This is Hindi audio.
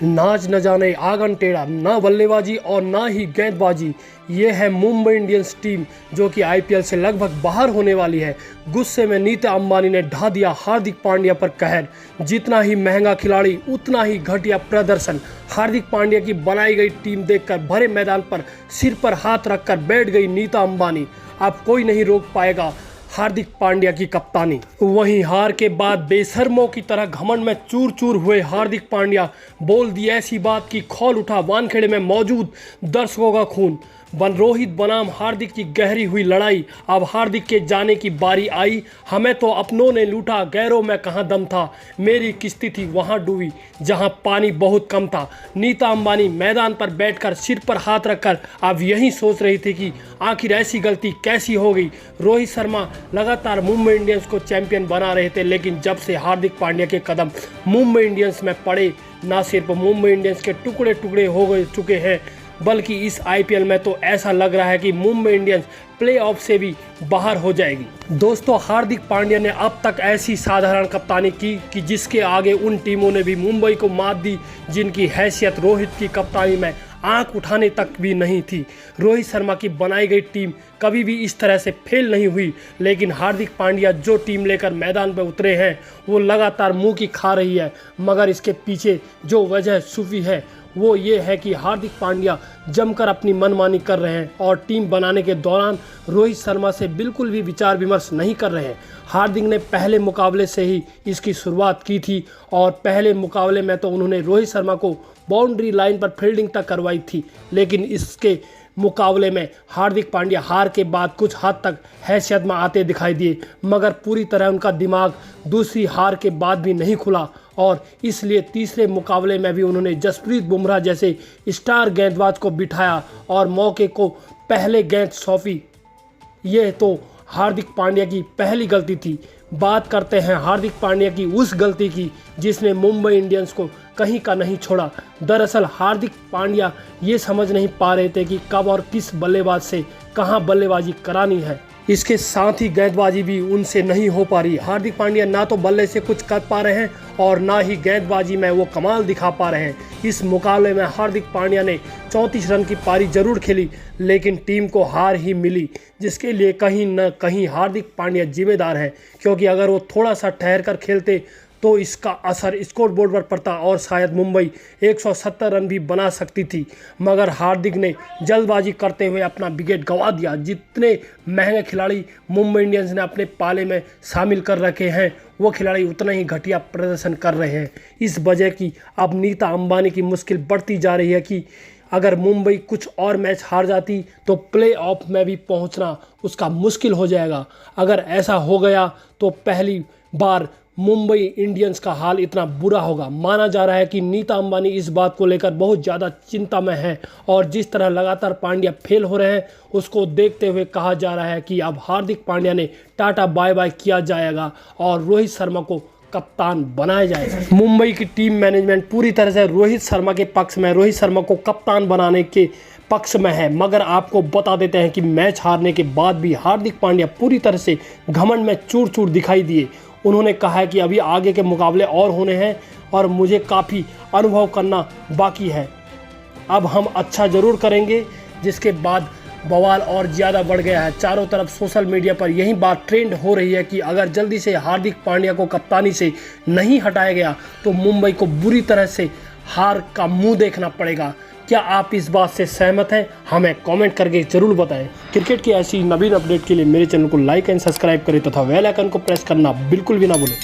नाच न जाने आंगन टेढ़ा, ना बल्लेबाजी और ना ही गेंदबाजी। ये है मुंबई इंडियंस टीम जो कि आईपीएल से लगभग बाहर होने वाली है। गुस्से में नीता अंबानी ने ढा दिया हार्दिक पांड्या पर कहर। जितना ही महंगा खिलाड़ी उतना ही घटिया प्रदर्शन। हार्दिक पांड्या की बनाई गई टीम देखकर भरे मैदान पर सिर पर हाथ रखकर बैठ गई नीता अंबानी। अब कोई नहीं रोक पाएगा हार्दिक पांड्या की कप्तानी। वहीं हार के बाद बेशर्मों की तरह घमंड में चूर चूर हुए हार्दिक पांड्या बोल दी ऐसी बात कि खौल उठा वानखेड़े में मौजूद दर्शकों का खून। रोहित बनाम हार्दिक की गहरी हुई लड़ाई। अब हार्दिक के जाने की बारी आई। हमें तो अपनों ने लूटा, गैरों में कहाँ दम था। मेरी किश्ती थी वहाँ डूबी जहाँ पानी बहुत कम था। नीता अंबानी मैदान पर बैठकर सिर पर हाथ रखकर अब यही सोच रही थी कि आखिर ऐसी गलती कैसी हो गई। रोहित शर्मा लगातार मुंबई इंडियंस को चैंपियन बना रहे थे, लेकिन जब से हार्दिक पांड्या के कदम मुंबई इंडियंस में पड़े, ना सिर्फ मुंबई इंडियंस के टुकड़े टुकड़े हो चुके हैं, बल्कि इस आईपीएल में तो ऐसा लग रहा है कि मुंबई इंडियंस प्लेऑफ से भी बाहर हो जाएगी। दोस्तों, हार्दिक पांड्या ने अब तक ऐसी साधारण कप्तानी की कि जिसके आगे उन टीमों ने भी मुंबई को मात दी जिनकी हैसियत रोहित की कप्तानी में आंख उठाने तक भी नहीं थी। रोहित शर्मा की बनाई गई टीम कभी भी इस तरह से फेल नहीं हुई, लेकिन हार्दिक पांड्या जो टीम लेकर मैदान पर उतरे हैं वो लगातार मुंह की खा रही है। मगर इसके पीछे जो वजह छुपी है वो ये है कि हार्दिक पांड्या जमकर अपनी मनमानी कर रहे हैं और टीम बनाने के दौरान रोहित शर्मा से बिल्कुल भी विचार विमर्श नहीं कर रहे हैं। हार्दिक ने पहले मुकाबले से ही इसकी शुरुआत की थी और पहले मुकाबले में तो उन्होंने रोहित शर्मा को बाउंड्री लाइन पर फील्डिंग तक करवाई थी, लेकिन इसके मुकाबले में हार्दिक पांड्या हार के बाद कुछ हद तक हैसियत में आते दिखाई दिए, मगर पूरी तरह उनका दिमाग दूसरी हार के बाद भी नहीं खुला और इसलिए तीसरे मुकाबले में भी उन्होंने जसप्रीत बुमराह जैसे स्टार गेंदबाज को बिठाया और मौके को पहले गेंद सौंपी। यह तो हार्दिक पांड्या की पहली गलती थी। बात करते हैं हार्दिक पांड्या की उस गलती की जिसने मुंबई इंडियंस को कहीं का नहीं छोड़ा। दरअसल हार्दिक पांड्या ये समझ नहीं पा रहे थे कि कब और किस बल्लेबाज से कहां बल्लेबाजी करानी है। इसके साथ ही गेंदबाजी भी उनसे नहीं हो पा रही। हार्दिक पांड्या ना तो बल्ले से कुछ कर पा रहे हैं और ना ही गेंदबाजी में वो कमाल दिखा पा रहे हैं। इस मुकाबले में हार्दिक पांड्या ने 34 रन की पारी जरूर खेली, लेकिन टीम को हार ही मिली, जिसके लिए कहीं न कहीं हार्दिक पांड्या जिम्मेदार है, क्योंकि अगर वो थोड़ा सा ठहर कर खेलते तो इसका असर स्कोरबोर्ड पर पड़ता और शायद मुंबई 170 रन भी बना सकती थी। मगर हार्दिक ने जल्दबाजी करते हुए अपना विकेट गंवा दिया। जितने महंगे खिलाड़ी मुंबई इंडियंस ने अपने पाले में शामिल कर रखे हैं वो खिलाड़ी उतना ही घटिया प्रदर्शन कर रहे हैं। इस वजह की अब नीता अंबानी की मुश्किल बढ़ती जा रही है कि अगर मुंबई कुछ और मैच हार जाती तो प्ले ऑफ में भी पहुंचना उसका मुश्किल हो जाएगा। अगर ऐसा हो गया तो पहली बार मुंबई इंडियंस का हाल इतना बुरा होगा। माना जा रहा है कि नीता अंबानी इस बात को लेकर बहुत ज़्यादा चिंता में है और जिस तरह लगातार पांड्या फेल हो रहे हैं उसको देखते हुए कहा जा रहा है कि अब हार्दिक पांड्या ने टाटा बाय बाय किया जाएगा और रोहित शर्मा को कप्तान बनाया जाएगा। मुंबई की टीम मैनेजमेंट पूरी तरह से रोहित शर्मा के पक्ष में, रोहित शर्मा को कप्तान बनाने के पक्ष में है। मगर आपको बता देते हैं कि मैच हारने के बाद भी हार्दिक पांड्या पूरी तरह से घमंड में चूर चूर दिखाई दिए। उन्होंने कहा है कि अभी आगे के मुकाबले और होने हैं और मुझे काफ़ी अनुभव करना बाकी है। अब हम अच्छा ज़रूर करेंगे। जिसके बाद बवाल और ज़्यादा बढ़ गया है। चारों तरफ सोशल मीडिया पर यही बात ट्रेंड हो रही है कि अगर जल्दी से हार्दिक पांड्या को कप्तानी से नहीं हटाया गया तो मुंबई को बुरी तरह से हार का मुंह देखना पड़ेगा। क्या आप इस बात से सहमत हैं? हमें कमेंट करके ज़रूर बताएं। क्रिकेट की ऐसी नवीन अपडेट के लिए मेरे चैनल को लाइक एंड सब्सक्राइब करें तथा बेल आइकन को प्रेस करना बिल्कुल भी ना भूलें।